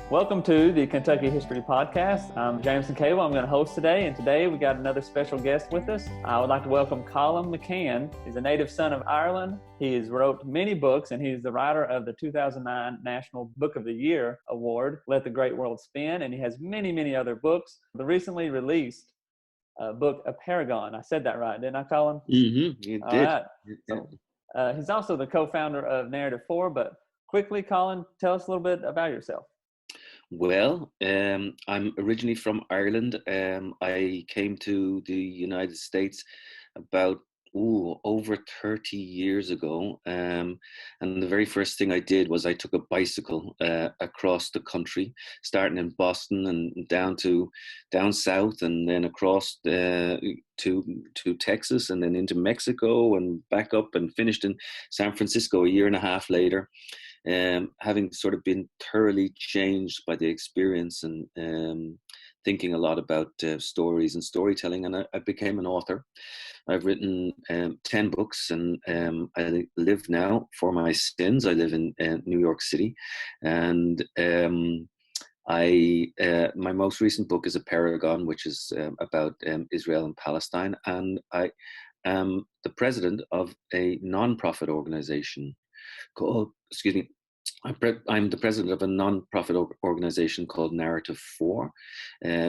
Welcome to the Kentucky History Podcast. I'm Jameson Cable. I'm going to host today, and today we got another special guest with us. I would like to welcome Colum McCann. He's a native son of Ireland. He has wrote many books, and he's the writer of the 2009 National Book of the Year Award, Let the Great World Spin, and he has many, many other books. The recently released book, Apeirogon. I said that right, didn't I, Colum? Mm-hmm. You All did. right. So, he's also the co-founder of Narrative 4, but quickly, Colin, tell us a little bit about yourself. Well, I'm originally from Ireland. I came to the United States about over 30 years ago. And the very first thing I did was I took a bicycle across the country, starting in Boston and down south, and then across to Texas, and then into Mexico and back up, and finished in San Francisco a year and a half later. Having sort of been thoroughly changed by the experience, and thinking a lot about stories and storytelling, and I became an author. I've written 10 books, and I live now for my sins. I live in New York City, and my most recent book is Apeirogon, which is about Israel and Palestine, and I am the president of a non-profit organization called, I'm the president of a non-profit organization called Narrative 4,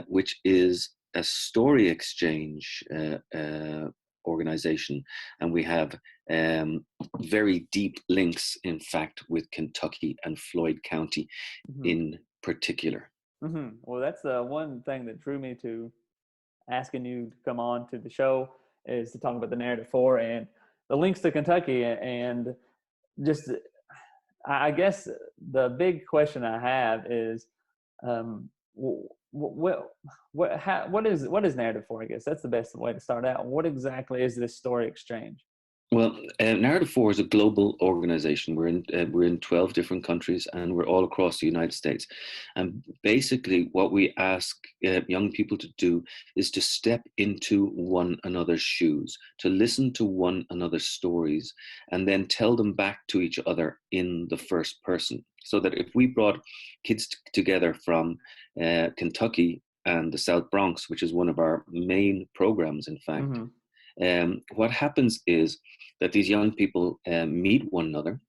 which is a story exchange organization. And we have very deep links, in fact, with Kentucky and Floyd County in particular. Mm-hmm. Well, that's one thing that drew me to asking you to come on to the show, is to talk about the Narrative 4 and the links to Kentucky. And just, I guess the big question I have is, what is Narrative 4? I guess that's the best way to start out. What exactly is this story exchange? Well, Narrative 4 is a global organization. We're in 12 different countries, and we're all across the United States. And basically, what we ask young people to do is to step into one another's shoes, to listen to one another's stories, and then tell them back to each other in the first person. So that if we brought kids together from Kentucky and the South Bronx, which is one of our main programs, in fact, what happens is that these young people meet one another,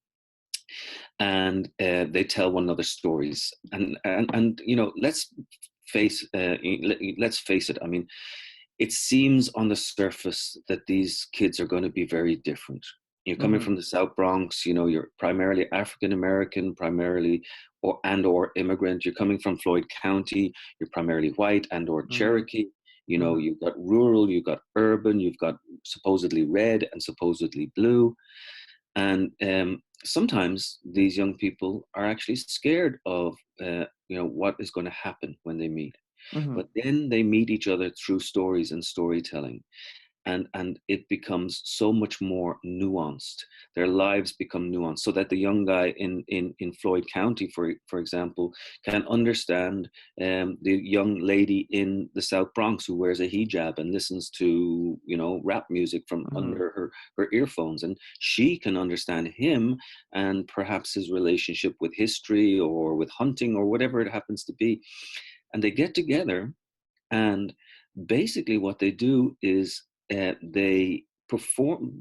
and they tell one another stories. And you know, let's face it. I mean, it seems on the surface that these kids are going to be very different. You're coming from the South Bronx. You know, you're primarily African American, primarily or immigrant. You're coming from Floyd County. You're primarily white or Cherokee. You know, you've got rural, you've got urban, you've got supposedly red and supposedly blue. And sometimes these young people are actually scared of, what is going to happen when they meet. But then they meet each other through stories and storytelling. And it becomes so much more nuanced. Their lives become nuanced, so that the young guy in Floyd County, for example, can understand the young lady in the South Bronx who wears a hijab and listens to, rap music from under her earphones, and she can understand him and perhaps his relationship with history or with hunting or whatever it happens to be. And they get together, and basically what they do is they perform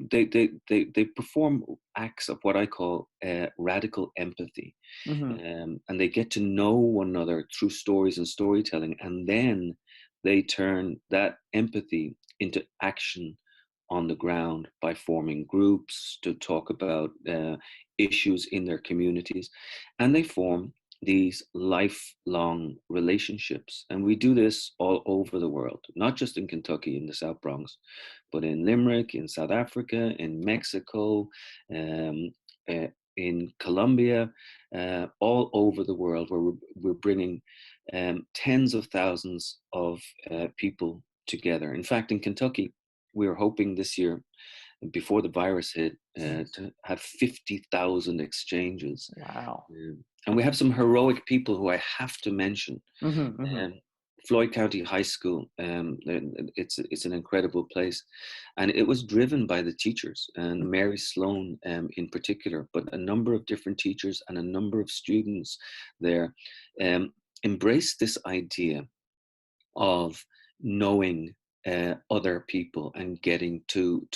acts of what I call radical empathy, and they get to know one another through stories and storytelling, and then they turn that empathy into action on the ground by forming groups to talk about issues in their communities, and they form these lifelong relationships. And we do this all over the world, not just in Kentucky, in the South Bronx, but in Limerick, in South Africa, in Mexico, in Colombia, all over the world, where we're bringing tens of thousands of people together. In fact, in Kentucky, we were hoping this year, before the virus hit, to have 50,000 exchanges. Wow. And we have some heroic people who I have to mention. Floyd County High School, it's an incredible place. And it was driven by the teachers, and Mary Sloan in particular, but a number of different teachers and a number of students there embrace this idea of knowing other people and getting to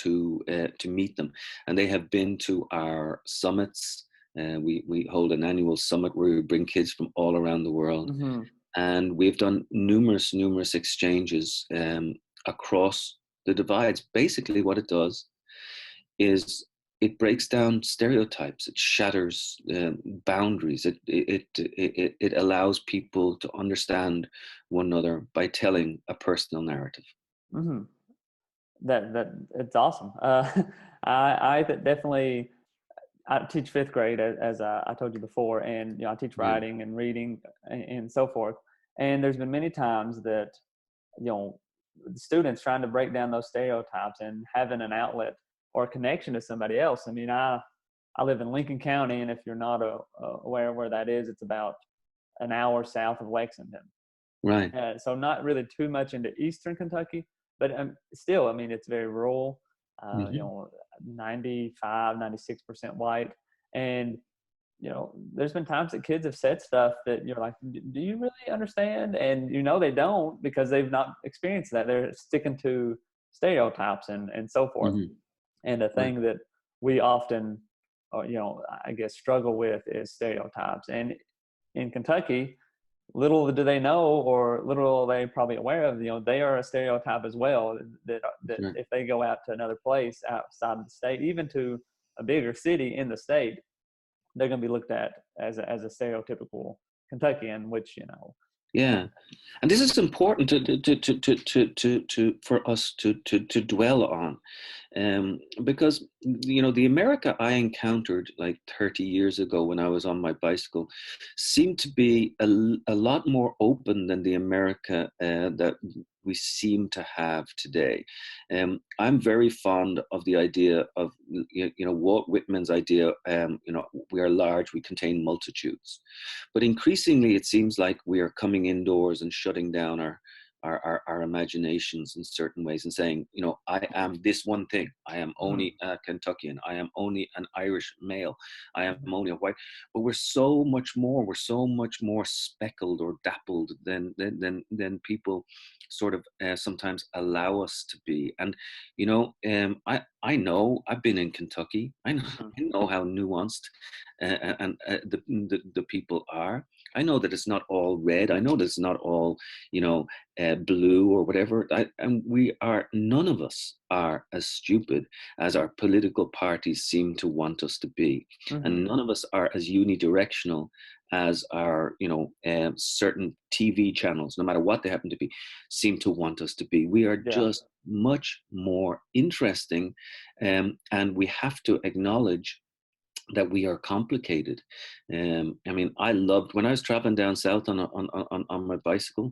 meet them. And they have been to our summits. We hold an annual summit where we bring kids from all around the world, and we've done numerous exchanges across the divides. Basically, what it does is it breaks down stereotypes. It shatters boundaries. It allows people to understand one another by telling a personal narrative. Mm-hmm. That it's awesome. I definitely. I teach fifth grade, as I told you before, and I teach writing and reading and so forth. And there's been many times that the students trying to break down those stereotypes and having an outlet or a connection to somebody else. I mean, I live in Lincoln County, and if you're not aware of where that is, it's about an hour south of Lexington. Right. So not really too much into Eastern Kentucky, but still, I mean, it's very rural. 95, 96% white. And, there's been times that kids have said stuff that you're like, do you really understand? And, they don't, because they've not experienced that. They're sticking to stereotypes and so forth. And the thing that we often, I guess, struggle with is stereotypes. And in Kentucky, little do they know, or little are they probably aware of, they are a stereotype as well, that if they go out to another place outside of the state, even to a bigger city in the state, they're going to be looked at as a stereotypical Kentuckian, which, Yeah, and this is important for us to dwell on, because the America I encountered like 30 years ago when I was on my bicycle seemed to be a lot more open than the America that we seem to have today. I'm very fond of the idea of Walt Whitman's idea. We are large, we contain multitudes, but increasingly it seems like we are coming indoors and shutting down our imaginations in certain ways and saying, I am this one thing. I am only a Kentuckian. I am only an Irish male. I am only a white. But we're so much more. We're so much more speckled or dappled than people sort of sometimes allow us to be. And I know I've been in Kentucky. I know how nuanced the people are. I know that it's not all red. I know that it's not all blue or whatever. And none of us are as stupid as our political parties seem to want us to be, and none of us are as unidirectional as our certain TV channels, no matter what they happen to be, seem to want us to be. We are just much more interesting, and we have to acknowledge that we are complicated. I mean, I loved when I was traveling down south on my bicycle.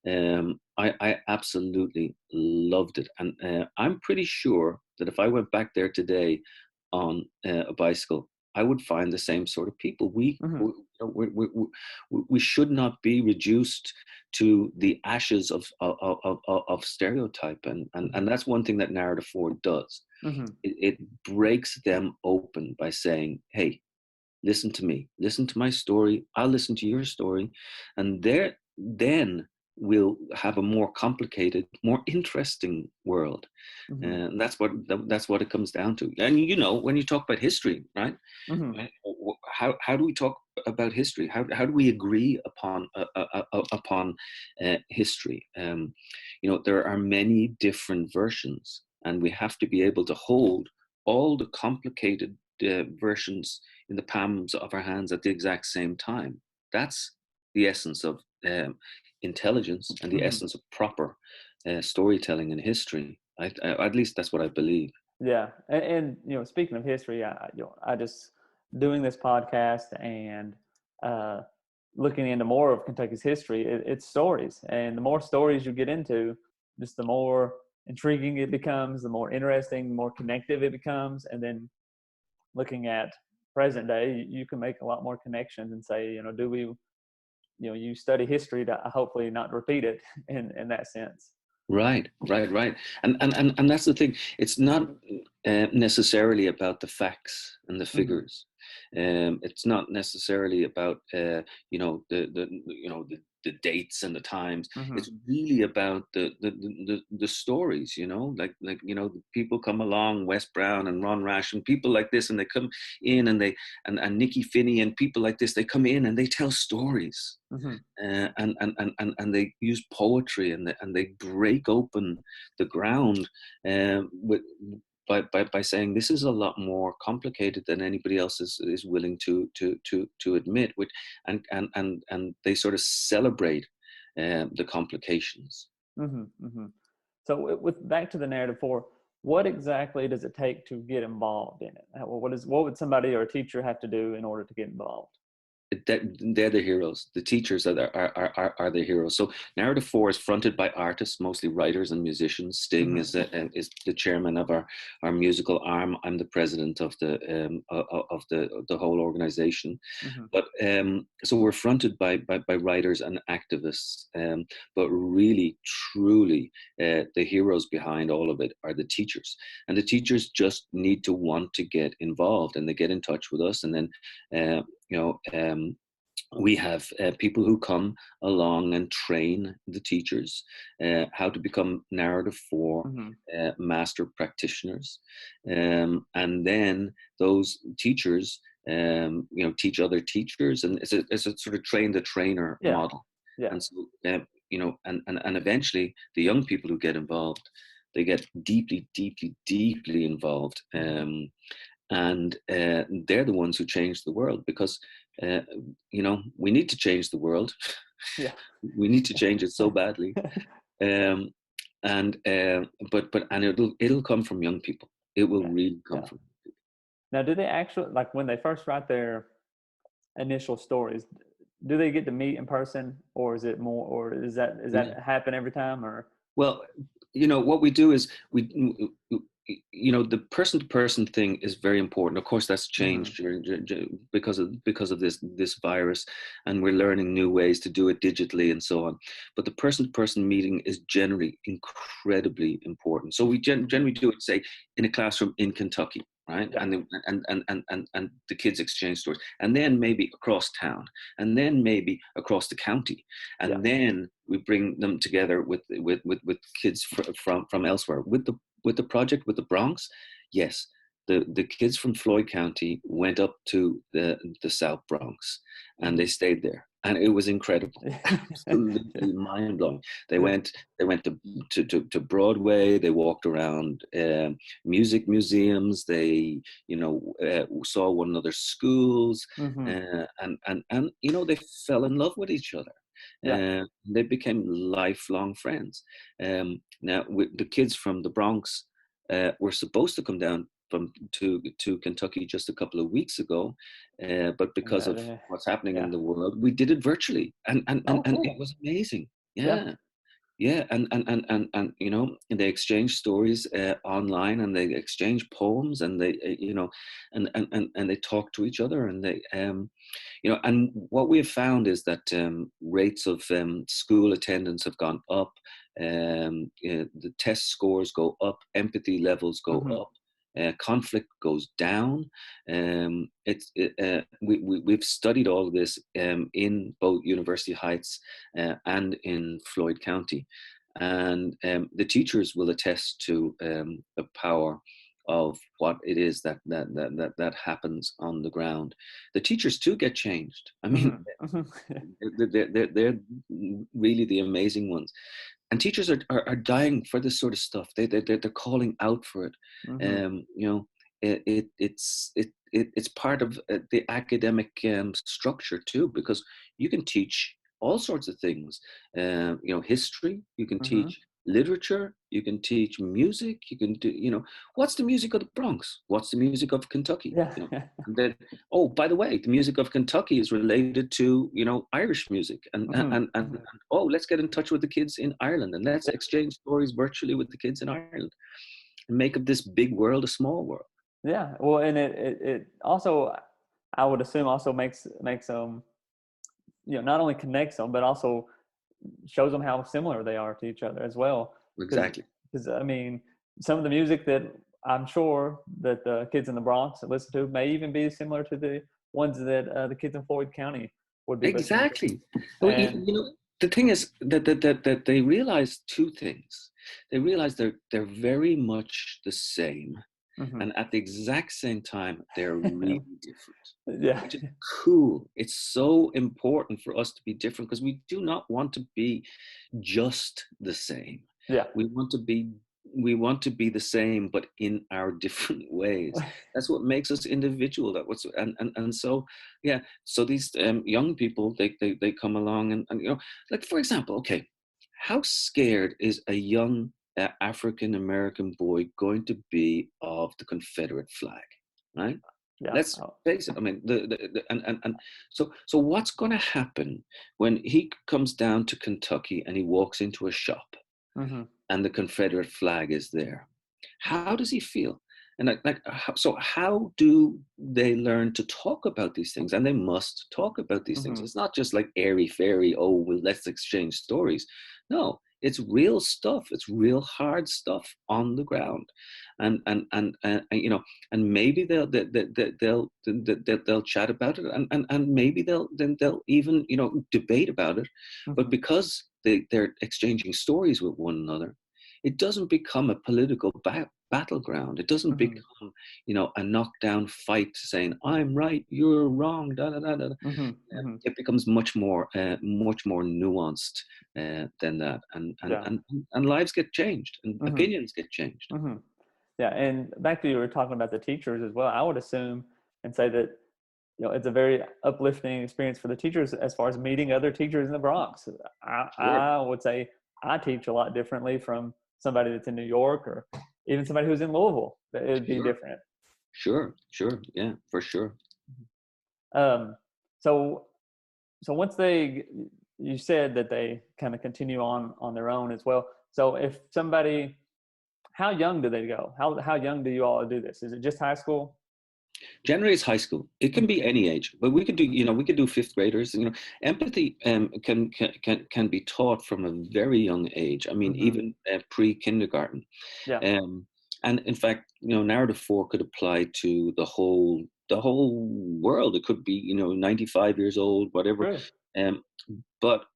I absolutely loved it, and I'm pretty sure that if I went back there today on a bicycle, I would find the same sort of people. We should not be reduced to the ashes of stereotype, and that's one thing that Narrative 4 does. It breaks them open by saying, hey, listen to me, listen to my story, I'll listen to your story, and then we'll have a more complicated, more interesting world. And that's what it comes down to. And when you talk about history, right? How do we talk about history? How do we agree upon history? There are many different versions, and we have to be able to hold all the complicated versions in the palms of our hands at the exact same time. That's the essence of intelligence and the essence of proper storytelling in history. At least that's what I believe. Yeah, and speaking of history, I just doing this podcast and looking into more of Kentucky's history. It's stories, and the more stories you get into, just the more intriguing it becomes, the more interesting, the more connective it becomes. And then looking at present day, you can make a lot more connections and say, do we, you study history to hopefully not repeat it in that sense. Right. And that's the thing. It's not necessarily about the facts and the figures. It's not necessarily about the dates and the times. Hmm. It's really about the stories, the people come along, Wes Brown and Ron Rash and people like this, and they come in and and Nikki Finney and people like this, they come in and they tell stories. Hmm. And they use poetry, and they break open the ground with by saying this is a lot more complicated than anybody else is willing to admit, which and they sort of celebrate the complications. Hmm. Hmm. So with back to the narrative four, what exactly does it take to get involved in it? What would somebody or a teacher have to do in order to get involved? They're the heroes. The teachers are the heroes. So narrative four is fronted by artists, mostly writers and musicians. Sting Hmm. is the chairman of our musical arm. I'm the president of the whole organization. Hmm. But so we're fronted by writers and activists. But really, truly, the heroes behind all of it are the teachers, and the teachers just need to want to get involved, and they get in touch with us, and then. We have people who come along and train the teachers how to become narrative four Hmm. master practitioners, and then those teachers, teach other teachers, and it's a sort of train the trainer Yeah. model. Yeah. And so, and eventually the young people who get involved, they get deeply, deeply, deeply involved. And they're the ones who change the world, because uh, we need to change the world. Yeah. We need to change it so badly. um, and but it'll come from young people. It will Yeah. really come Yeah. from. Now, do they actually, like when they first write their initial stories, do they get to meet in person, or is it more, or is Yeah. that happen every time, or? Well, what we do is the person to person thing is very important. Of course, that's Hmm. changed because of this virus, and we're learning new ways to do it digitally and so on. But the person to person meeting is generally incredibly important. So we generally do it, say, in a classroom in Kentucky, right? Yeah. And the kids exchange stories, and then maybe across town, and then maybe across the county, Yeah. and then we bring them together with kids from elsewhere. With the project with the Bronx, yes, the kids from Floyd County went up to the South Bronx, and they Hmm. stayed there, and it was incredible, absolutely mind blowing. They Yeah. went to Broadway. They walked around music museums. They saw one another's schools, Hmm. and they fell in love with each other. Yeah. They became lifelong friends. Now, with the kids from the Bronx were supposed to come down to Kentucky just a couple of weeks ago, but And because that, of what's happening in yeah. the world, we did it virtually, Oh, and it cool. was amazing. Yeah. Yeah. Yeah, and they exchange stories online, and they exchange poems, and they and they talk to each other, and they and what we have found is that rates of school attendance have gone up, the test scores go up, empathy levels go Hmm. up, conflict goes down. We've studied all of this in both University Heights and in Floyd County, and the teachers will attest to the power of what it is that happens on the ground. The teachers too get changed. I mean, Hmm. Hmm. they're really the amazing ones, and teachers are dying for this sort of stuff. They're calling out for it. Hmm. It's part of the academic structure too, because you can teach all sorts of things. History. You can Hmm. teach literature. You can teach music. You can do. What's the music of the Bronx? What's the music of Kentucky? Yeah. And then, oh, by the way, the music of Kentucky is related to Irish music, Hmm. and oh, let's get in touch with the kids in Ireland, and let's exchange stories virtually with the kids in Ireland, and make of this big world a small world. Yeah. Well, and it also, I would assume, also makes not only connects them, but also shows them how similar they are to each other as well. Because Exactly. I mean, some of the music that I'm sure that the kids in the Bronx that listen to may even be similar to the ones that the kids in Floyd County would be listening to. Exactly. Well, And the thing is that they realize two things. They realize they're very much the same, mhm. and at the exact same time, they're really different, Yeah, which is cool. It's so important for us to be different because we do not want to be just the same. yeah, We want to be the same, but in our different ways. That's what makes us individual. That what's and so yeah. So these young people, they come along and like for example, okay, how scared is a young African American boy going to be of the Confederate flag, right? yeah. Let's Oh, face it. I mean, and so what's going to happen when he comes down to Kentucky and he walks into a shop mhm, and the Confederate flag is there? How does he feel? And so how do they learn to talk about these things? And they must talk about these things. mhm, It's not just like airy fairy, oh, well, let's exchange stories. No, it's real stuff. It's real hard stuff on the ground. And maybe they'll chat about it, and maybe they'll even debate about it. But mhm, because they're exchanging stories with one another, it doesn't become a political battleground. It doesn't mhm, become, a knockdown fight saying I'm right, you're wrong. Da, da, da, da. mhm, mhm. It becomes much more nuanced than that, Yeah. and lives get changed, and Mhm, opinions get changed. mhm. Yeah, and back to you were talking about the teachers as well. I would assume and say that it's a very uplifting experience for the teachers as far as meeting other teachers in the Bronx. Sure, I would say I teach a lot differently from somebody that's in New York or even somebody who's in Louisville. That it would be sure, different. sure. Yeah, for sure. Um, so so once you said that they kind of continue on their own as well. So if somebody, how young do they go? How young do you all do this? Is it just high school? Generally, it's high school. It can Mhm, be any age, but we could do fifth graders. Empathy can be taught from a very young age. I mean, mhm. even pre-kindergarten. Yeah, Um, and in fact, narrative 4 could apply to the whole world. It could be 95 years old, whatever. true. Um, but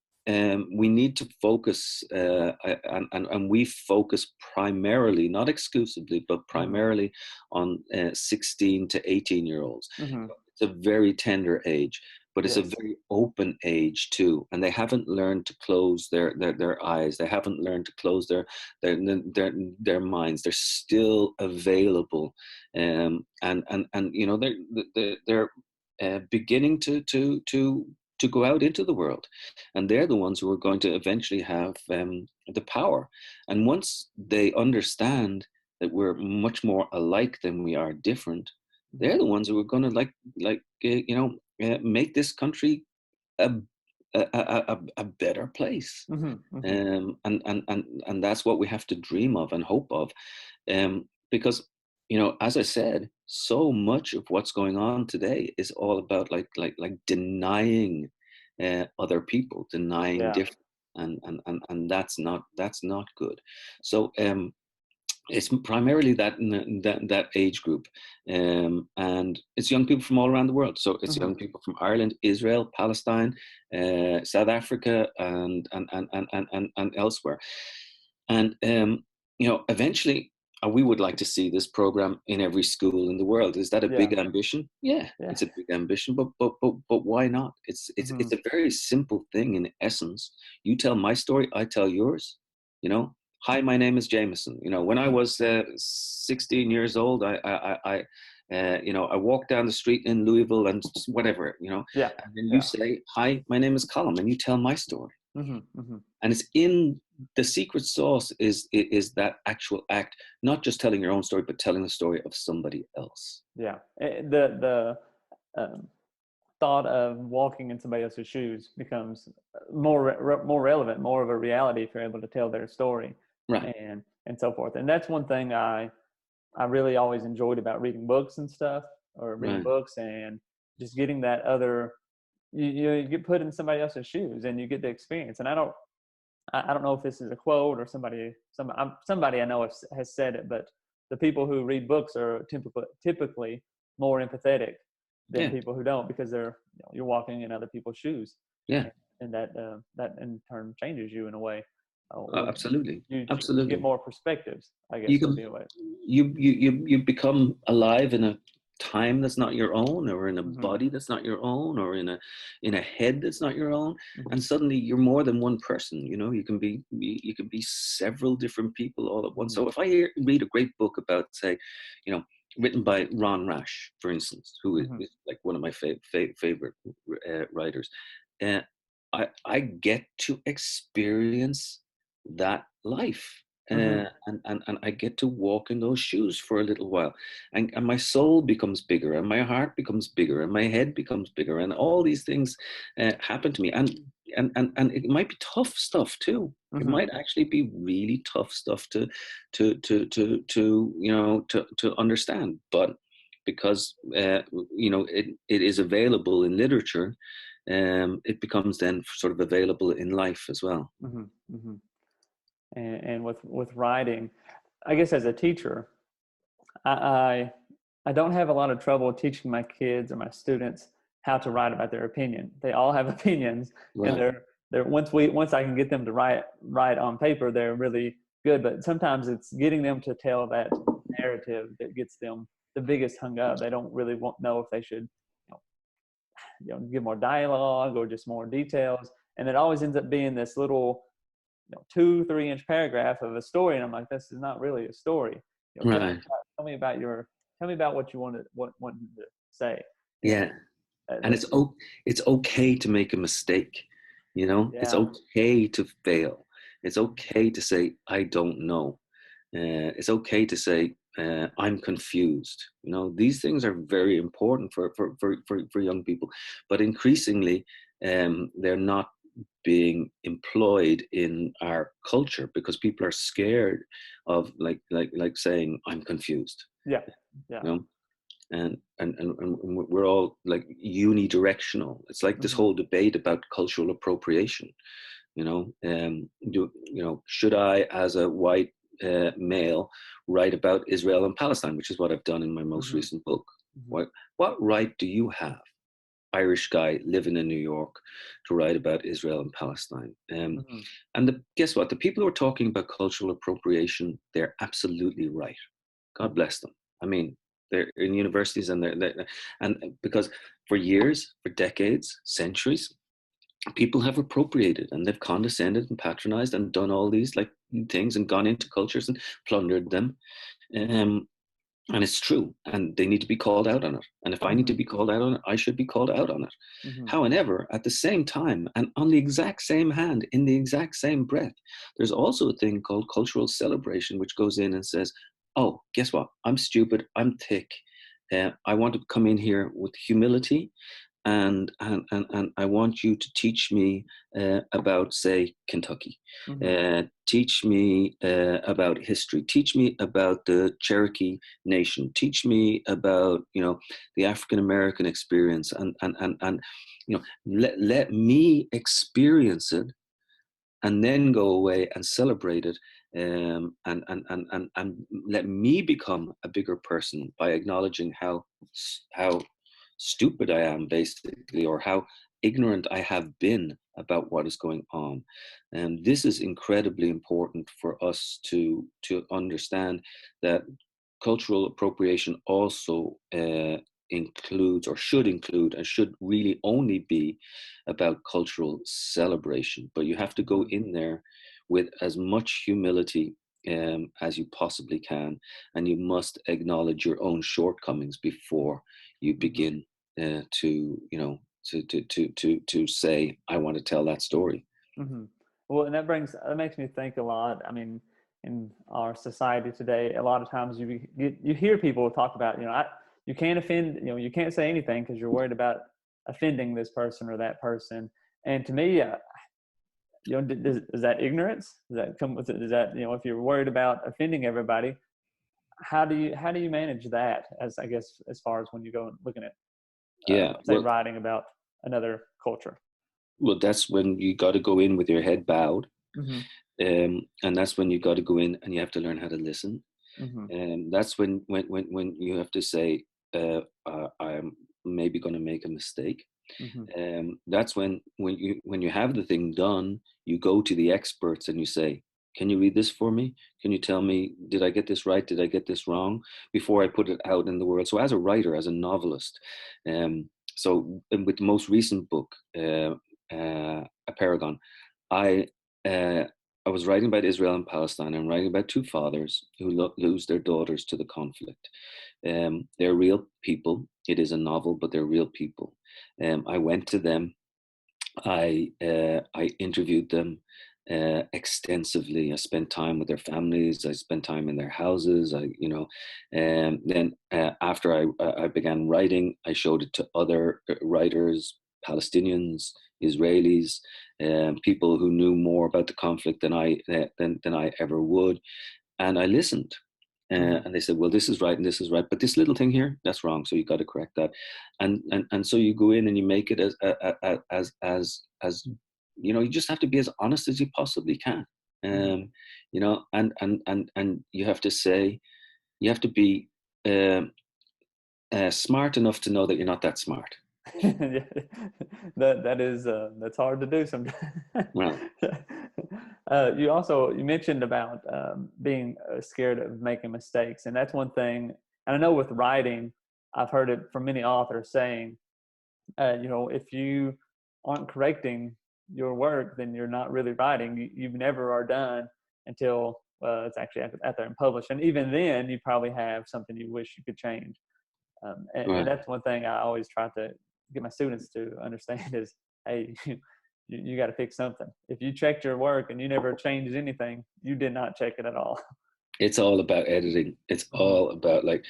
we need to focus, and we focus primarily, not exclusively, but Mhm, primarily on 16 to 18-year-olds. mhm. It's a very tender age, but it's a Yes. very open age too, and they haven't learned to close their eyes. They haven't learned to close their minds. They're still available, and they're beginning to go out into the world, and they're the ones who are going to eventually have the power. And once they understand that we're much more alike than we are different, they're Mhm, the ones who are going to make this country a a better place. mhm, mhm. And that's what we have to dream of and hope of, because as I said, so much of what's going on today is all about like denying other people, denying Yeah. different, and that's not good. So it's primarily that age group, and it's young people from all around the world. So it's Mhm. young people from Ireland, Israel, Palestine, South Africa, and elsewhere. And eventually, we would like to see this program in every school in the world. Is that a Yeah. big ambition? Yeah, Yeah. it's a big ambition, but why not? It's Mhm. a very simple thing in essence. You tell my story, I tell yours. You know, hi, my name is Jameson. When I Mhm. was 16 years old, I walked down the street in Louisville and whatever, Yeah. and then you Yeah. say, hi, my name is Colum, and you tell my story. Mhm, mhm. And it's in the secret sauce is that actual act, not just telling your own story, but telling the story of somebody else. Yeah. The thought of walking in somebody else's shoes becomes more relevant, more of a reality if you're able to tell their story, Right, and so forth. And that's one thing I really always enjoyed about reading books and stuff, or reading right, books and just getting that other. You get put in somebody else's shoes and you get the experience. And I don't know if this is a quote or somebody I know has said it, but the people who read books are typically more empathetic than Yeah. people who don't, because you're walking in other people's shoes. Yeah. And that in turn changes you in a way. Absolutely. You get Absolutely. more perspectives, I guess You would can be a way. you become alive in a time that's not your own, or in a Mm-hmm. body that's not your own, or in a head that's not your own, Mm-hmm. and suddenly you're more than one person. You can be several different people all at once. Mm-hmm. So if I read a great book about, say, written by Ron Rash, for instance, who is Mm-hmm. like one of my favorite writers, uh, I get to experience that life. Mm-hmm. And I get to walk in those shoes for a little while, and my soul becomes bigger, and my heart becomes bigger, and my head becomes bigger, and all these things happen to me, and it might be tough stuff too. It Mm-hmm. might actually be really tough stuff to understand, but because it is available in literature, it becomes then sort of available in life as well. Mm-hmm. Mm-hmm. And with writing, I guess as a teacher, I I don't have a lot of trouble teaching my kids or my students how to write about their opinion. They all have opinions, and Right. they're once I can get them to write on paper, they're really good. But sometimes it's getting them to tell that narrative that gets them the biggest hung up. They don't really know if they should, give more dialogue or just more details, and it always ends up being this little 2-3 inch paragraph of a story, and I'm like, this is not really a story. Tell me Right. tell me about what you wanted to say. Yeah. And That's it's okay to make a mistake. It's yeah. okay to fail. It's okay to say, I don't know. It's okay to say, I'm confused. These things are very important for young people, but increasingly, they're not being employed in our culture because people are scared of like saying, I'm confused. Yeah. Yeah. You know, and we're all like unidirectional. It's like this Mm-hmm. whole debate about cultural appropriation. Should I, as a white male, write about Israel and Palestine, which is what I've done in my most Mm-hmm. recent book? Mm-hmm. What right do you have, Irish guy living in New York, to write about Israel and Palestine? Mm-hmm. And guess what? The people who are talking about cultural appropriation, they're absolutely right. God bless them. I mean, they're in universities, and because for years, for decades, centuries, people have appropriated, and they've condescended and patronized and done all these like things and gone into cultures and plundered them. Um, and it's true, and they need to be called out on it. And if I need Mm-hmm. to be called out on it, I should be called out on it. Mm-hmm. However, at the same time, and on the exact same hand, in the exact same breath, there's also a thing called cultural celebration, which goes in and says, oh, guess what? I'm stupid. I'm thick. I want to come in here with humility, and I want you to teach me about, say, Kentucky. Mm-hmm. Teach me about history. Teach me about the Cherokee Nation. Teach me about the African American experience, and let me experience it, and then go away and celebrate it, and let me become a bigger person by acknowledging how stupid I am, basically, or how ignorant I have been about what is going on. And this is incredibly important for us to understand, that cultural appropriation also includes, or should include, and should really only be about cultural celebration. But you have to go Mm-hmm. in there with as much humility as you possibly can, and you must acknowledge your own shortcomings before you Mm-hmm. begin to say, I want to tell that story. Mm-hmm. Well, and that makes me think a lot. I mean, in our society today, a lot of times you hear people talk about, you can't offend, you can't say anything because you're worried about offending this person or that person. And to me, is that ignorance? Does that come with it? Is that, if you're worried about offending everybody, how do you manage that, as I guess, as far as when you go looking at Yeah, say writing about another culture? well, that's when you got to go in with your head bowed. Mm-hmm. And that's when you got to go in and you have to learn how to listen. Mm-hmm. And that's when you have to say, I'm maybe going to make a mistake. Mm-hmm. That's when you have the thing done, you go to the experts and you say, can you read this for me? Can you tell me, did I get this right? Did I get this wrong? Before I put it out in the world. So as a writer, as a novelist, and with the most recent book, Apeirogon, I uh, I was writing about Israel and Palestine. I'm writing about two fathers who lose their daughters to the conflict. They're real people. It is a novel, but they're real people. I went to them. I interviewed them extensively. I spent time with their families. I spent time in their houses. Then after I began writing, I showed it to other writers, Palestinians, Israelis, people who knew more about the conflict than I ever would, and I listened. Mm-hmm. And they said, well, this is right and this is right, but this little thing here, that's wrong, so you got to correct that. And so you go in and you make it as you just have to be as honest as you possibly can. Mm-hmm. And you have to say, you have to be smart enough to know that you're not that smart. Yeah. That is that's hard to do sometimes. Well, You mentioned about being scared of making mistakes, and that's one thing. And I know with writing, I've heard it from many authors saying, if you aren't correcting your work, then you're not really writing. You never are done until it's actually out there and published. And even then, you probably have something you wish you could change. And right. that's one thing I always try to get my students to understand is, hey, you got to fix something. If you checked your work and you never changed anything, you did not check it at all. It's all about editing. It's Mm-hmm. all about, like,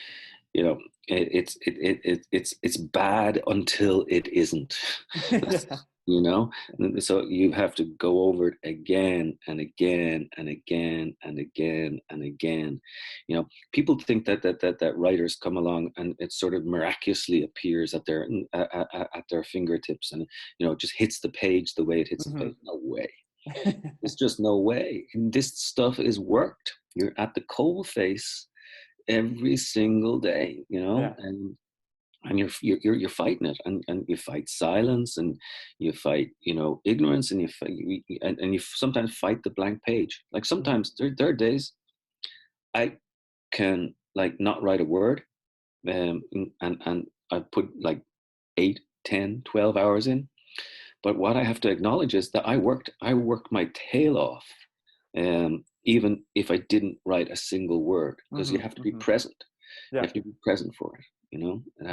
you know, it's bad until it isn't. Yeah. So you have to go over it again and again and again and again and again. People think that writers come along and it sort of miraculously appears at their fingertips, and it just hits the page the way it hits the Mm-hmm. page. No way. There's just no way. And this stuff is worked. You're at the coal face every single day, Yeah. and you're fighting it, and you fight silence, and you fight ignorance, and you sometimes fight the blank page. Like Mm-hmm. sometimes there are days I can, like, not write a word, and I put like 8, 10, 12 hours in. But what I have to acknowledge is that I worked my tail off, even if I didn't write a single word, because you Mm-hmm. have to be Mm-hmm. present. You Yeah. have to be present for it. It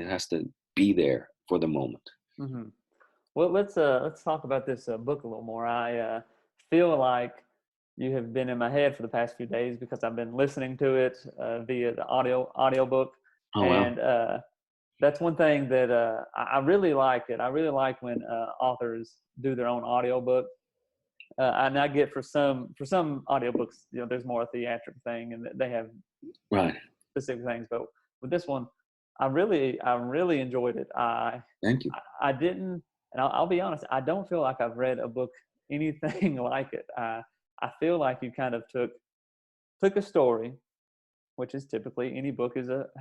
has to be there for the moment. Mm-hmm. Well, let's talk about this book a little more. I feel like you have been in my head for the past few days because I've been listening to it via the audiobook, Oh wow. and that's one thing that I really like it. I really like when authors do their own audiobook. And I get for some audiobooks, there's more a theatric thing, and they have Right. specific things. But with this one, I really enjoyed it. Thank you. I didn't, and I'll be honest, I don't feel like I've read a book anything like it. I feel like you kind of took a story, which is typically any book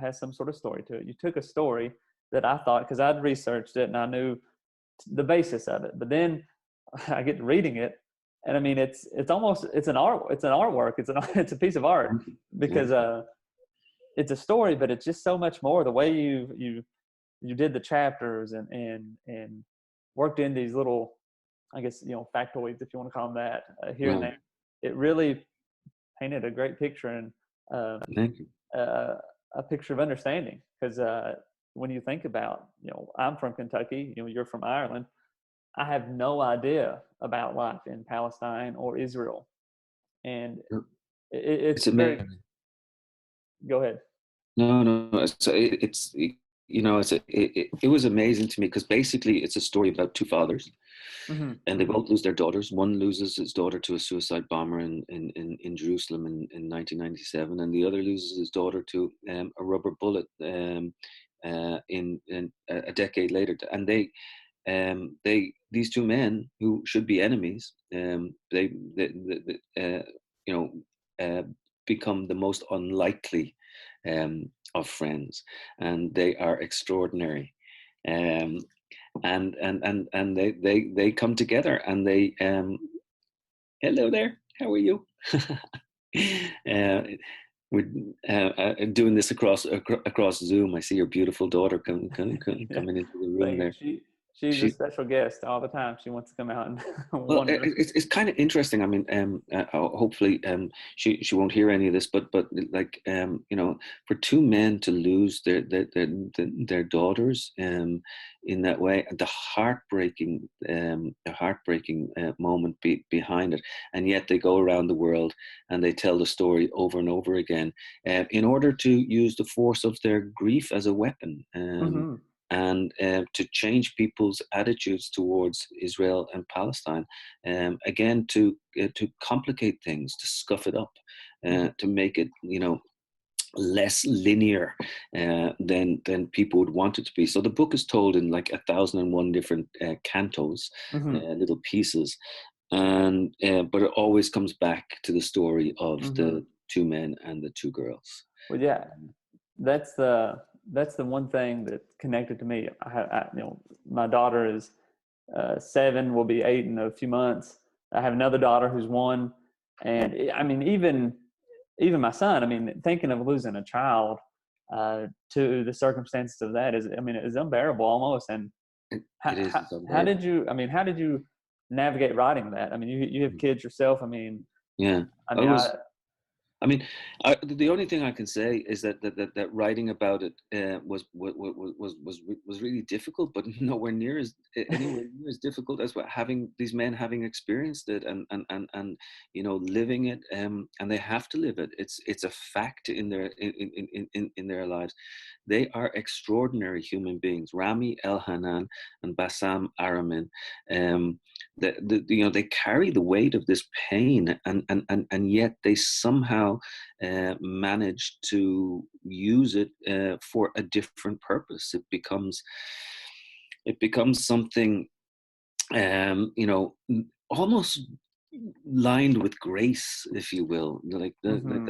has some sort of story to it. You took a story that I thought, because I'd researched it and I knew the basis of it, but then I get to reading it, and I mean it's an artwork, it's a piece of art, Thank you. because it's a story, but it's just so much more. The way you did the chapters and worked in these little, I guess, factoids, if you want to call them that, here and Right. there. It really painted a great picture, and Thank you. uh, a picture of understanding. Because when you think about, I'm from Kentucky, you're from Ireland. I have no idea about life in Palestine or Israel, and It's it's very. amazing. Go ahead. No, no. So it was amazing to me, because basically it's a story about two fathers, Mm-hmm, and they mm-hmm, both lose their daughters. One loses his daughter to a suicide bomber in Jerusalem in 1997, and the other loses his daughter to a rubber bullet in a decade later. And these two men who should be enemies, they you know uh, become the most unlikely of friends, and they are extraordinary. Um, and they come together, and they hello there, how are you? uh, we're doing this across Zoom. I see your beautiful daughter Yeah. coming into the room Thank you. there. She's a She special guest all the time. She wants to come out and Well, wonder. it's kind of interesting. I mean, hopefully, she won't hear any of this, but like, for two men to lose their daughters in that way, the heartbreaking moment behind it, and yet they go around the world and they tell the story over and over again, in order to use the force of their grief as a weapon. Hmm. And to change people's attitudes towards Israel and Palestine, again to complicate things, to scuff it up, to make it less linear than people would want it to be. So the book is told in like 1,001 different cantos, Hmm. little pieces, and but it always comes back to the story of Hmm. the two men and the two girls. Well, yeah, that's the one thing that connected to me. My daughter is 7, will be 8 in a few months. I have another daughter who's 1, and I mean, even my son. I mean, thinking of losing a child to the circumstances of that is, I mean, it's unbearable almost. And It is. It's how unbearable. did you? I mean, how did you navigate writing that? I mean, you have kids yourself. I mean, Yeah, I I mean, was. I mean, the only thing I can say is that writing about it was really difficult, but nowhere near as anywhere near as difficult as what having these men having experienced it and living it, and they have to live it. It's a fact in their lives. They are extraordinary human beings. Rami Elhanan and Bassam Aramin, they carry the weight of this pain, and yet they somehow manage to use it for a different purpose. It becomes something, almost lined with grace, if you will, like mm-hmm,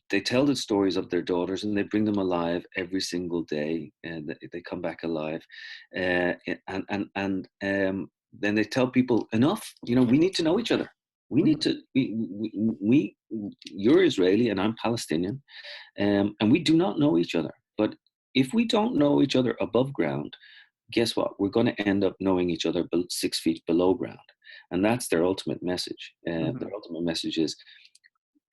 they tell the stories of their daughters, and they bring them alive every single day, and they come back alive, and then they tell people, enough, we need to know each other. We need mm-hmm, to we You're Israeli and I'm Palestinian, and we do not know each other. But if we don't know each other above ground, guess what? We're going to end up knowing each other 6 feet below ground. And that's their ultimate message. mm-hmm, Their ultimate message is,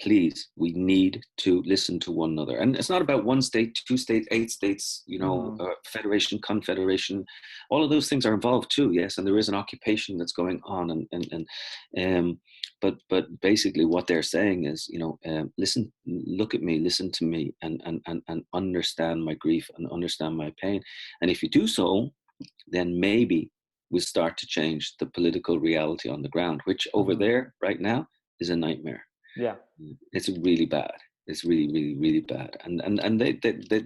please, we need to listen to one another. And it's not about one state, 2 states, 8 states, mm-hmm. federation, confederation. All of those things are involved too, yes. And there is an occupation that's going on. But basically what they're saying is, listen, look at me, listen to me, and understand my grief and understand my pain. And if you do so, then maybe we start to change the political reality on the ground, which over Mm-hmm. there right now is a nightmare. Yeah. It's really bad. It's really, really, really bad. And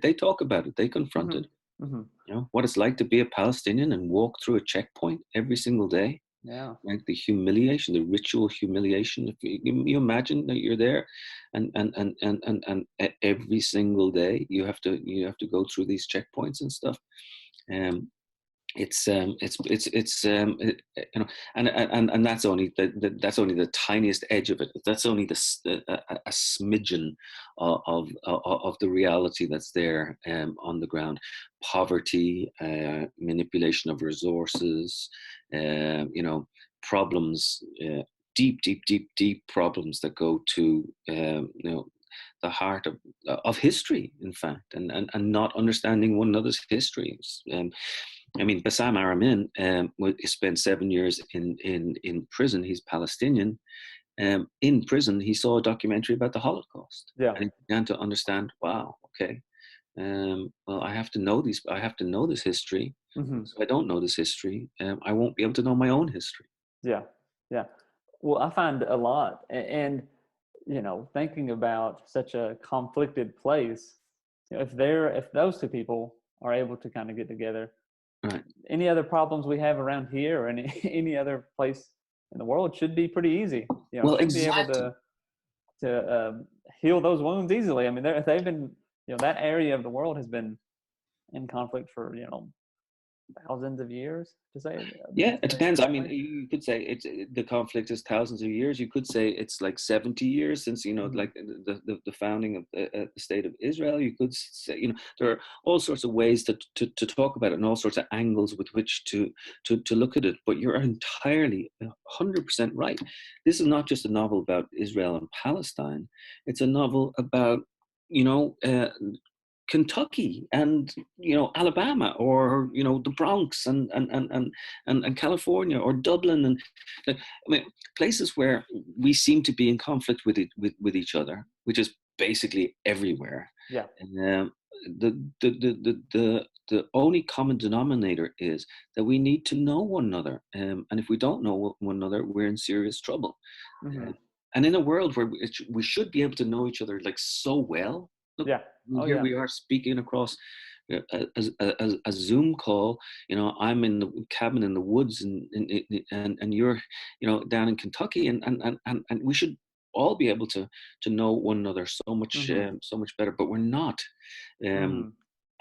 they talk about it. They confront it. Mm-hmm. Mm-hmm. What it's like to be a Palestinian and walk through a checkpoint every single day. Yeah. Like the humiliation, the ritual humiliation. If you imagine that you're there, and every single day you have to go through these checkpoints and stuff. Um, and that's only the tiniest edge of it. That's only a smidgen of the reality that's there, on the ground. Poverty, manipulation of resources, problems, deep problems that go to the heart of history, in fact, and not understanding one another's histories. I mean, Bassam Aramin spent 7 years in prison. He's Palestinian. In prison, he saw a documentary about the Holocaust, Yeah. and he began to understand. Wow, okay. Well, I have to know these. I have to know this history. Mm-hmm. Because if I don't know this history, I won't be able to know my own history. Yeah. Yeah. Well, I find a lot, and thinking about such a conflicted place, if those two people are able to kind of get together, Right. any other problems we have around here, or any any other place in the world should be pretty easy. Well, Should be able exactly. to heal those wounds easily. I mean, they've been, that area of the world has been in conflict for thousands of years, to say. Yeah, it Say it depends. I that mean, way. you could say the conflict is thousands of years. You could say it's like 70 years since, Mm-hmm. like the founding of the state of Israel. You could say, there are all sorts of ways to talk about it and all sorts of angles with which to look at it. But you're entirely 100% right. This is not just a novel about Israel and Palestine. It's a novel about, Kentucky and Alabama, or the Bronx and California, or Dublin, and I mean, places where we seem to be in conflict with each other, which is basically everywhere. Yeah. And the only common denominator is that we need to know one another, and if we don't know one another, we're in serious trouble. Mm-hmm. And in a world where we should be able to know each other like so well. Look, Yeah. Oh here yeah. we are speaking across a Zoom call. I'm in the cabin in the woods, and you're, down in Kentucky, and we should all be able to know one another Mm-hmm. so much better, but we're not. Mm-hmm.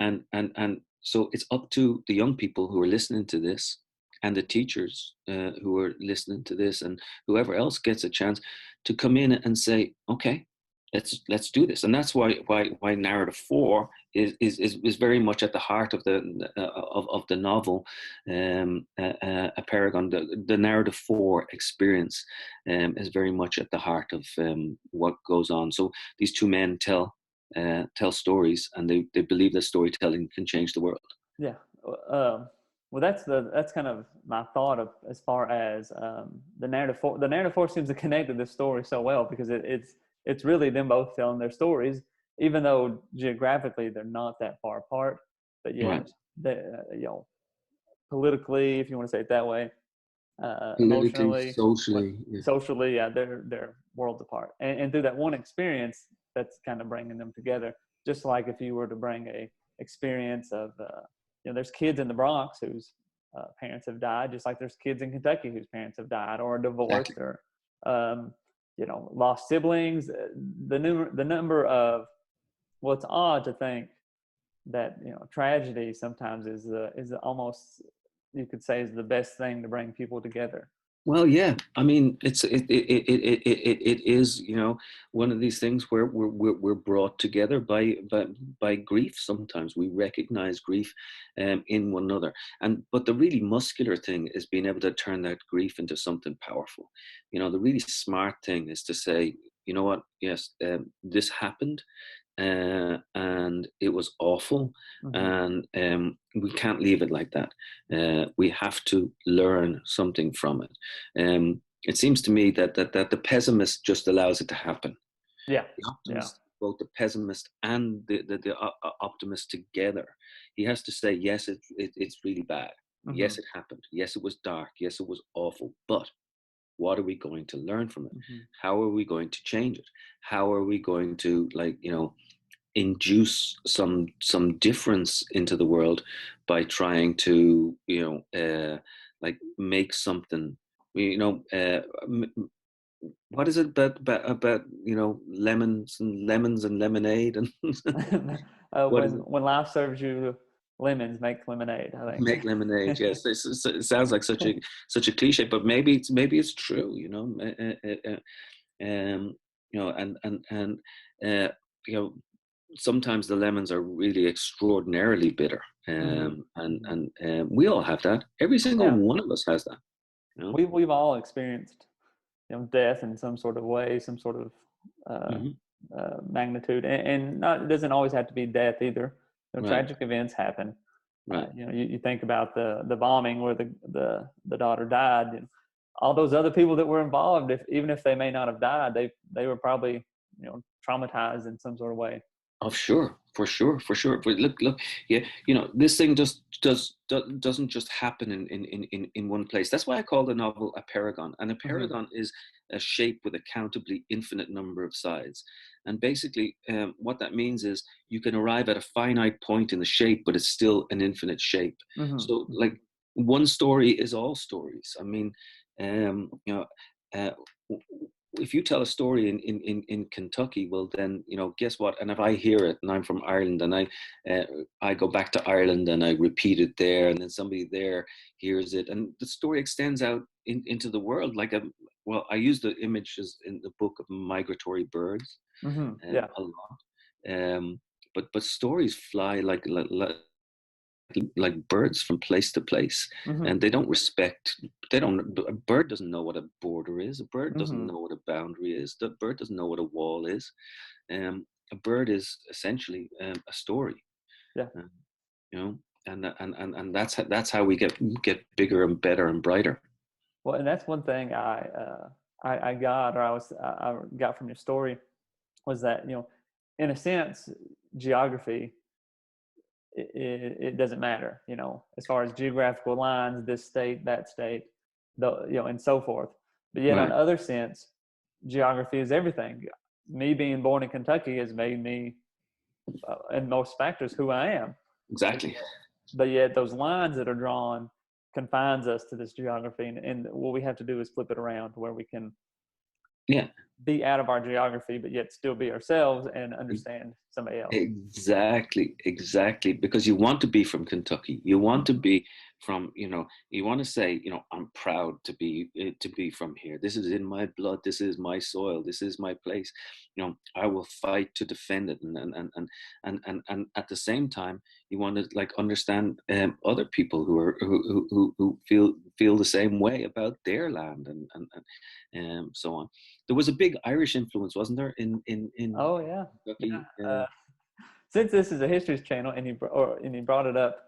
Um, and so it's up to the young people who are listening to this, and the teachers who are listening to this, and whoever else gets a chance to come in and say, okay, let's do this. And that's why narrative 4 is very much at the heart of the novel, Apeirogon. The narrative 4 experience is very much at the heart of what goes on. So these two men tell stories, and they believe that storytelling can change the world. Yeah. Well, that's kind of my thought of, as far as the narrative. The narrative 4 seems to connect to this story so well, because it's really them both telling their stories, even though geographically they're not that far apart, but Right. yet they, politically, if you want to say it that way, Politically, emotionally, socially, yeah. socially, yeah, they're worlds apart. And through that one experience, that's kind of bringing them together. Just like if you were to bring a experience of, there's kids in the Bronx whose parents have died, just like there's kids in Kentucky whose parents have died, or divorced, Exactly. or lost siblings. The number of, well, it's odd to think that tragedy sometimes is almost, you could say, is the best thing to bring people together. Well, yeah. I mean, it is, one of these things where we're brought together by grief. Sometimes we recognize grief in one another, but the really muscular thing is being able to turn that grief into something powerful. The really smart thing is to say, you know what? Yes, this happened, and it was awful, Mm-hmm. and we can't leave it like that. We have to learn something from it. It seems to me that the pessimist just allows it to happen. Yeah. The Yeah. optimist, both the pessimist and the optimist together, he has to say, yes, it's really bad. Mm-hmm. Yes, it happened. Yes, it was dark. Yes, it was awful. But what are we going to learn from it? Mm-hmm. How are we going to change it? How are we going to, induce some difference into the world by trying to make something, what is it about lemons and lemonade, and what is it? When life serves you lemons, make lemonade, I Make lemonade. Yes, it sounds like such a cliche, but maybe it's true. And uh, you know sometimes the lemons are really extraordinarily bitter, Mm-hmm. and we all have that. Every single Yeah, one of us has that. we've all experienced death in some sort of way, some sort of uh, Hmm. magnitude, and not, it doesn't always have to be death either. Right, Tragic events happen. right. You think about the bombing where the daughter died, and all those other people that were involved. Even if they may not have died, they were probably traumatized in some sort of way. Oh, sure, for sure, for sure. But look, yeah, this thing doesn't just happen in one place. That's why I call the novel a paragon. And a Mm-hmm. paragon is a shape with a countably infinite number of sides. And basically, what that means is you can arrive at a finite point in the shape, but it's still an infinite shape. Mm-hmm. So, Mm-hmm. like, one story is all stories. I mean, You know, uh, if you tell a story in Kentucky, well then, guess what? And if I hear it, and I'm from Ireland, and I go back to Ireland and I repeat it there, and then somebody there hears it, and the story extends out into the world. Well, I use the images in the book of migratory birds Yeah. a lot, but stories fly like birds from place to place, Mm-hmm. and a bird doesn't know what a border is, a bird doesn't Mm-hmm. know what a boundary is, the bird doesn't know what a wall is. A bird is essentially a story. Yeah. uh, you know and that's how we get bigger and better and brighter. Well, and that's one thing I got, or I got from your story, was that, in a sense, geography, it doesn't matter, as far as geographical lines, this state, that state, and so forth. But yet, on Right. other sense, geography is everything. Me being born in Kentucky has made me, in most factors, who I am. Exactly. But yet, those lines that are drawn confines us to this geography, and what we have to do is flip it around to where we can Yeah. be out of our geography, but yet still be ourselves and understand somebody else. Exactly. Because you want to be from Kentucky. You want to be from, you want to say, I'm proud to be from here. This is in my blood. This is my soil. This is my place. I will fight to defend it. And at the same time, you want to like understand other people who feel the same way about their land and so on. There was a big Irish influence, wasn't there, in Oh yeah, Kentucky? yeah. Since this is a history channel, and you brought it up,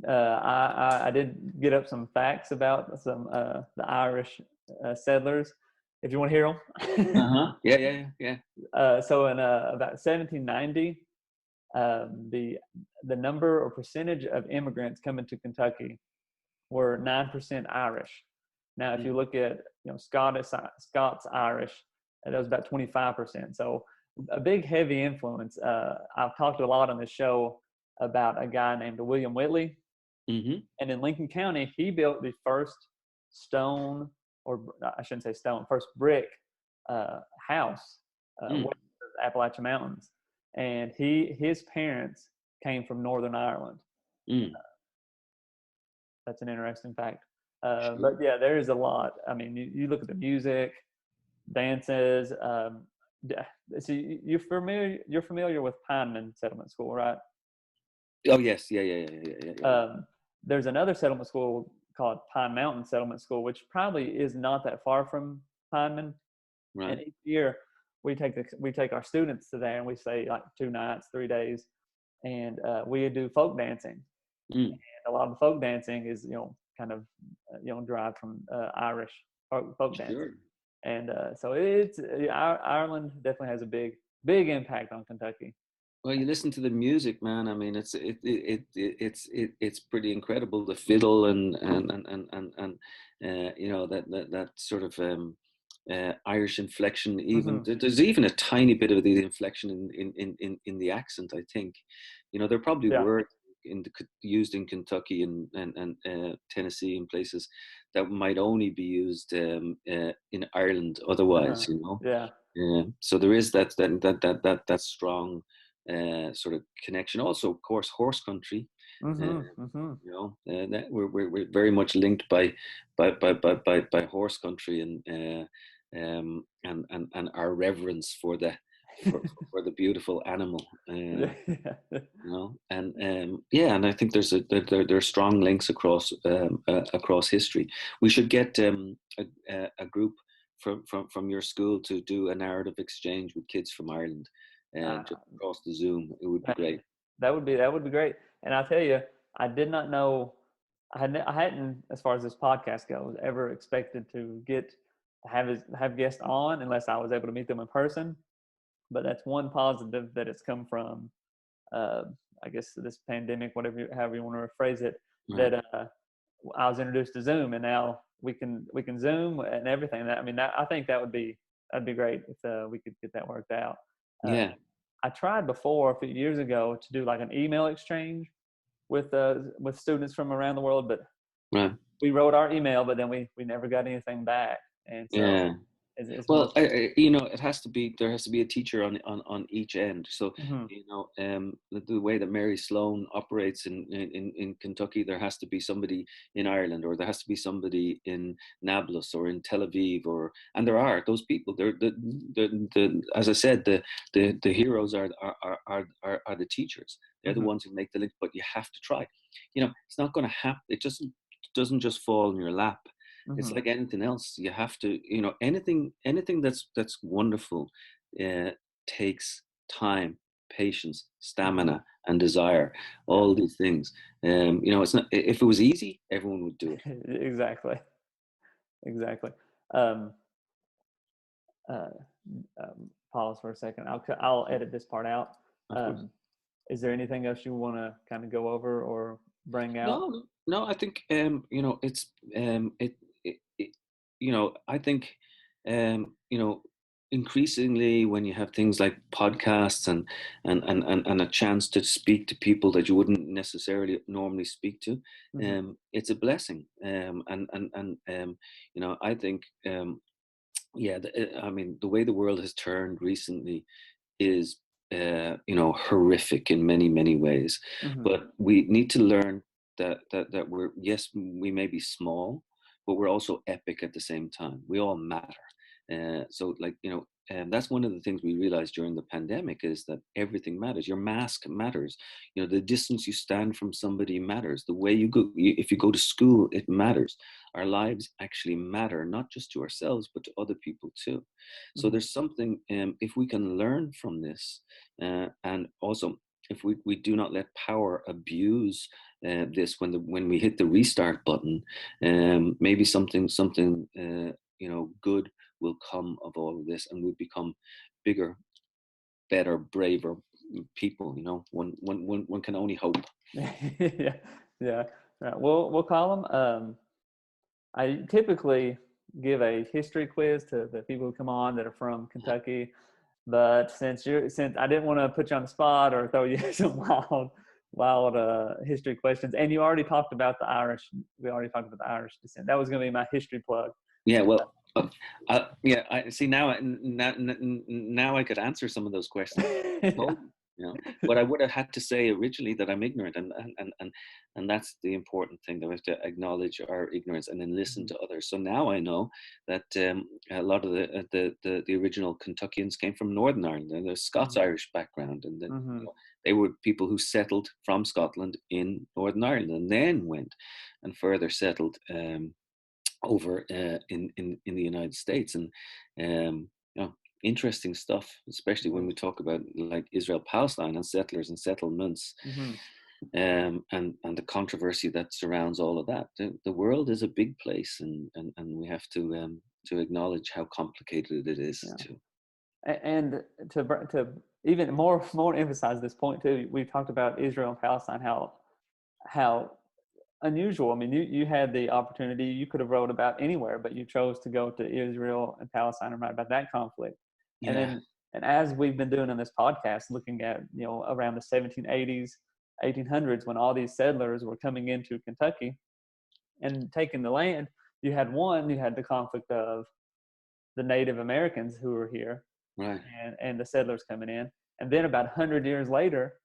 I did get up some facts about some the Irish settlers. If you want to hear them. Uh-huh. Yeah. So in about 1790, the number or percentage of immigrants coming to Kentucky were 9% Irish. Now, if you look at Scots Irish, that was about 25%. So a big heavy influence. I've talked a lot on the show about a guy named William Whitley, Mm-hmm. and in Lincoln County, he built the first stone, or I shouldn't say stone, first brick house west of the Appalachian Mountains, and his parents came from Northern Ireland. Mm. That's an interesting fact. Sure. But yeah, there is a lot. I mean, you look at the music, dances. So you're familiar with Pineman Settlement School, right? Oh yes, yeah. There's another settlement school called Pine Mountain Settlement School, which probably is not that far from Pineman. Right. And each year we take our students to there, and we stay like 2 nights, 3 days, and we do folk dancing. Mm. A lot of the folk dancing is kind of derived from Irish folk dancing, Sure. and so it's Ireland definitely has a big impact on Kentucky. Well, you listen to the music, man. I mean, it's pretty incredible. The fiddle and that sort of Irish inflection. Even Mm-hmm. there's even a tiny bit of the inflection in the accent. I think, there are probably Yeah. words used in Kentucky and Tennessee and places that might only be used in Ireland Uh-huh. otherwise. Yeah. So there is that strong sort of connection. Also, of course, horse country. Uh, Mm-hmm. Mm-hmm. that we're very much linked by horse country and our reverence for the beautiful animal. Yeah. And I think there are strong links across history. We should get a group from your school to do a narrative exchange with kids from Ireland, Uh, just across the Zoom. It would be great. that would be great. And I'll tell you, I did not know. I hadn't, as far as this podcast goes, ever expected to have guests on unless I was able to meet them in person. But that's one positive that it's come from. Uh, I guess this pandemic, however you want to phrase it, Right. that I was introduced to Zoom, and now we can Zoom and everything. I think that'd be great if we could get that worked out. Uh, Yeah. I tried before a few years ago to do like an email exchange with students from around the world, but Right. we wrote our email, but then we never got anything back. And so Yeah. it's Well, it has to be, there has to be a teacher on each end. So, mm-hmm, the way that Mary Sloan operates in Kentucky, there has to be somebody in Ireland, or there has to be somebody in Nablus or in Tel Aviv, and there are those people. They're the as I said, the heroes are the teachers. They're the mm-hmm, ones who make the link. But you have to try. It's not going to happen. It just doesn't just fall in your lap. It's mm-hmm. like anything else. You have to, anything that's wonderful takes time, patience, stamina, and desire. All these things. It's not. If it was easy, everyone would do it. Exactly. Um, uh, Pause for a second. I'll edit this part out. Of course. Is there anything else you want to kind of go over or bring out? No. I think it's it I think increasingly, when you have things like podcasts and a chance to speak to people that you wouldn't necessarily normally speak to, Mm-hmm. it's a blessing. I think I mean, the way the world has turned recently is horrific in many ways, Mm-hmm. but we need to learn that we're, yes, we may be small, but we're also epic at the same time. We all matter. So, like, and that's one of the things we realized during the pandemic, is that everything matters. Your mask matters. The distance you stand from somebody matters. The way you go, if you go to school, it matters. Our lives actually matter, not just to ourselves, but to other people too. So Mm-hmm. there's something, if we can learn from this, and also if we do not let power abuse this, when we hit the restart button, maybe something good will come of all of this, and we'll become bigger, better, braver people. One can only hope. Yeah. Right. Well, Colum, I typically give a history quiz to the people who come on that are from Kentucky, but since I didn't want to put you on the spot or throw you some wild history questions, and you already talked about the Irish. We already talked about the Irish descent. That was going to be my history plug. Yeah, well, I see now. Now I could answer some of those questions. Yeah. But I would have had to say originally that I'm ignorant, and that's the important thing, that we have to acknowledge our ignorance and then listen to others. So now I know that a lot of the original Kentuckians came from Northern Ireland, and there's Scots-Irish background, and then Mm-hmm. they were people who settled from Scotland in Northern Ireland, and then went and further settled over in the United States. And interesting stuff, especially when we talk about like Israel Palestine and settlers and settlements. Mm-hmm. And the controversy that surrounds all of that. The world is a big place, and we have to acknowledge how complicated it is. Yeah. And to even more emphasize this point too, we talked about Israel and Palestine, how unusual. I mean, you had the opportunity, you could have wrote about anywhere, but you chose to go to Israel and Palestine and write about that conflict. Yeah. And as we've been doing in this podcast, looking at, around the 1780s, 1800s, when all these settlers were coming into Kentucky and taking the land, you had the conflict of the Native Americans who were here, right, and the settlers coming in. And then about 100 years later,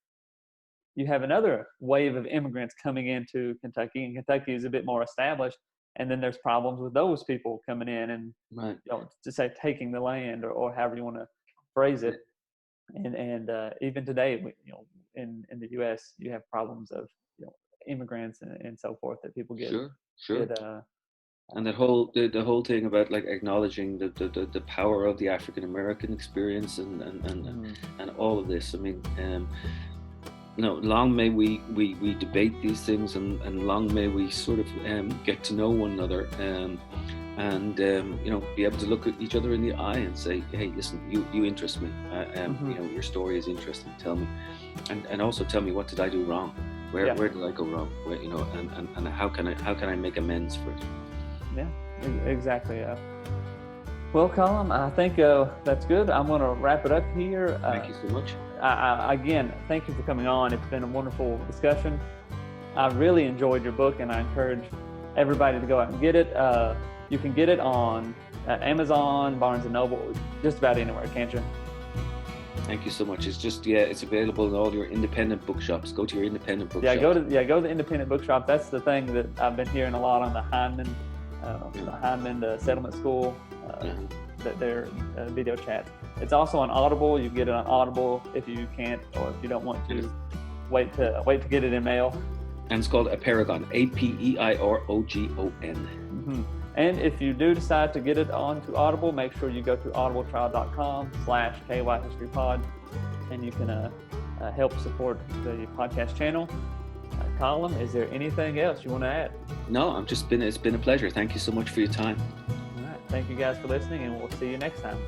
you have another wave of immigrants coming into Kentucky, and Kentucky is a bit more established. And then there's problems with those people coming in and, right. to say taking the land, or however you want to phrase it. And even today, in the U.S., you have problems of immigrants and so forth that people get. Sure. And that whole the whole thing about like acknowledging the power of the African American experience and all of this. I mean, long may we debate these things, and long may we sort of get to know one another, and be able to look at each other in the eye and say, hey, listen, you interest me. Your story is interesting. Tell me, and also tell me, what did I do wrong? Where did I go wrong? Where, and how can I make amends for it? Yeah, exactly. Well, Colum, I think that's good. I'm going to wrap it up here. Thank you so much. Again, thank you for coming on. It's been a wonderful discussion. I really enjoyed your book, and I encourage everybody to go out and get it. You can get it on Amazon, Barnes & Noble, just about anywhere, can't you? Thank you so much. It's just, it's available in all your independent bookshops. Go to your independent bookshop. Go to the independent bookshop. That's the thing that I've been hearing a lot on the Heinemann, Settlement School, their video chat. It's also on Audible. You can get it on Audible if you can't, or if you don't want to wait to get it in mail. And it's called Apeirogon, Apeirogon. Mm-hmm. And if you do decide to get it onto Audible, make sure you go to audibletrial.com/KYHistoryPod, and you can help support the podcast channel. Colum, is there anything else you want to add? No, it's been a pleasure. Thank you so much for your time. All right. Thank you guys for listening, and we'll see you next time.